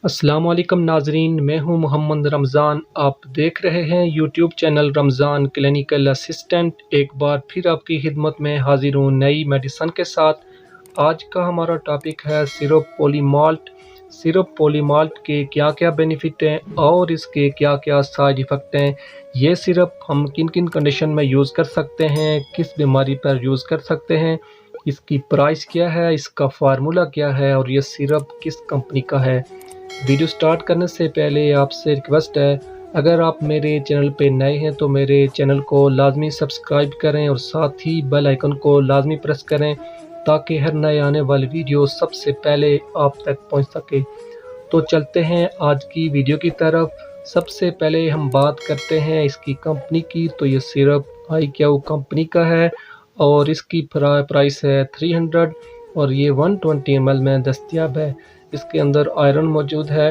السلام علیکم ناظرین، میں ہوں محمد رمضان۔ آپ دیکھ رہے ہیں یوٹیوب چینل رمضان کلینیکل اسسٹنٹ۔ ایک بار پھر آپ کی خدمت میں حاضر ہوں نئی میڈیسن کے ساتھ۔ آج کا ہمارا ٹاپک ہے سرپ پولی مالٹ۔ سرپ پولی مالٹ کے کیا کیا بینیفٹ ہیں اور اس کے کیا کیا سائیڈ ایفیکٹ ہیں۔ یہ سرپ ہم کن کن کنڈیشن میں یوز کر سکتے ہیں، کس بیماری پر یوز کر سکتے ہیں، اس کی پرائس کیا ہے، اس کا فارمولا کیا ہے اور یہ سرپ کس کمپنی کا ہے۔ ویڈیو سٹارٹ کرنے سے پہلے آپ سے ریکویسٹ ہے، اگر آپ میرے چینل پہ نئے ہیں تو میرے چینل کو لازمی سبسکرائب کریں اور ساتھ ہی بیل آئیکن کو لازمی پریس کریں تاکہ ہر نئے آنے والی ویڈیو سب سے پہلے آپ تک پہنچ سکے۔ تو چلتے ہیں آج کی ویڈیو کی طرف۔ سب سے پہلے ہم بات کرتے ہیں اس کی کمپنی کی۔ تو یہ سرپ آئی کیو کمپنی کا ہے اور اس کی پرائس ہے 300 اور یہ 120 ml میں دستیاب ہے۔ اس کے اندر آئرن موجود ہے،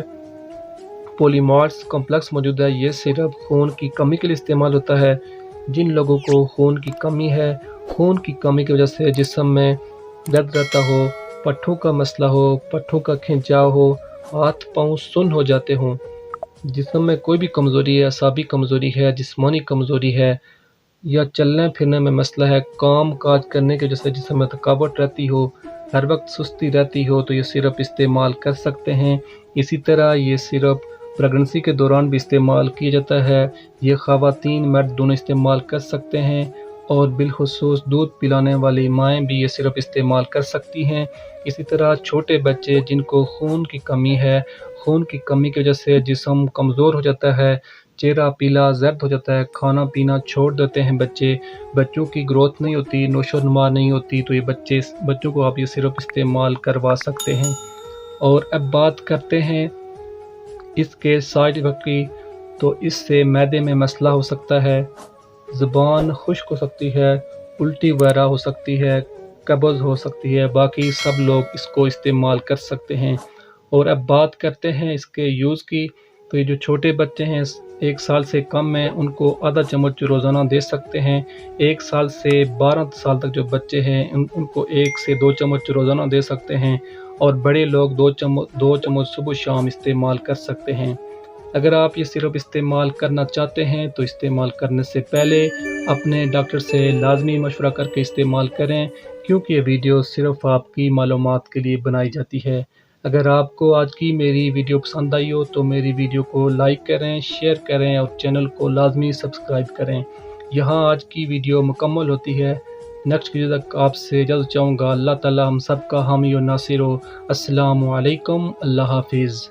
پولیمارس کمپلیکس موجود ہے۔ یہ سرپ خون کی کمی کے لیے استعمال ہوتا ہے۔ جن لوگوں کو خون کی کمی ہے، خون کی کمی کی وجہ سے جسم میں درد رہتا ہو، پٹھوں کا مسئلہ ہو، پٹھوں کا کھنچاؤ ہو، ہاتھ پاؤں سن ہو جاتے ہوں، جسم میں کوئی بھی کمزوری ہے، اعصابی کمزوری ہے، جسمانی کمزوری ہے یا چلنے پھرنے میں مسئلہ ہے، کام کاج کرنے کی وجہ سے جسم میں تھکاوٹ رہتی ہو، ہر وقت سستی رہتی ہو، تو یہ سرپ استعمال کر سکتے ہیں۔ اسی طرح یہ سرپ پریگننسی کے دوران بھی استعمال کیا جاتا ہے۔ یہ خواتین مرد دونوں استعمال کر سکتے ہیں اور بالخصوص دودھ پلانے والی مائیں بھی یہ سرپ استعمال کر سکتی ہیں۔ اسی طرح چھوٹے بچے جن کو خون کی کمی ہے، خون کی کمی کی وجہ سے جسم کمزور ہو جاتا ہے، چہرہ پیلا زرد ہو جاتا ہے، کھانا پینا چھوڑ دیتے ہیں بچوں کی گروتھ نہیں ہوتی، نشو و نما نہیں ہوتی، تو یہ بچوں کو آپ یہ سرپ استعمال کروا سکتے ہیں۔ اور اب بات کرتے ہیں اس کے سائیڈ ایفیکٹ کی۔ تو اس سے معدے میں مسئلہ ہو سکتا ہے، زبان خشک ہو سکتی ہے، الٹی وغیرہ ہو سکتی ہے، قبض ہو سکتی ہے، باقی سب لوگ اس کو استعمال کر سکتے ہیں۔ اور اب بات کرتے ہیں اس کے یوز کی۔ تو یہ جو چھوٹے بچے ہیں 1 سال سے کم ہیں ان کو آدھا چمچ روزانہ دے سکتے ہیں۔ 1 سال سے 12 سال تک جو بچے ہیں ان کو 1 سے 2 چمچ روزانہ دے سکتے ہیں اور بڑے لوگ 2 چمچ صبح شام استعمال کر سکتے ہیں۔ اگر آپ یہ سرپ استعمال کرنا چاہتے ہیں تو استعمال کرنے سے پہلے اپنے ڈاکٹر سے لازمی مشورہ کر کے استعمال کریں، کیونکہ یہ ویڈیو صرف آپ کی معلومات کے لیے بنائی جاتی ہے۔ اگر آپ کو آج کی میری ویڈیو پسند آئی ہو تو میری ویڈیو کو لائک کریں، شیئر کریں اور چینل کو لازمی سبسکرائب کریں۔ یہاں آج کی ویڈیو مکمل ہوتی ہے۔ نیکسٹ ویڈیو تک آپ سے اجازت چاہوں گا۔ اللہ تعالی ہم سب کا حامی و ناصر ہو۔ السلام علیکم، اللہ حافظ۔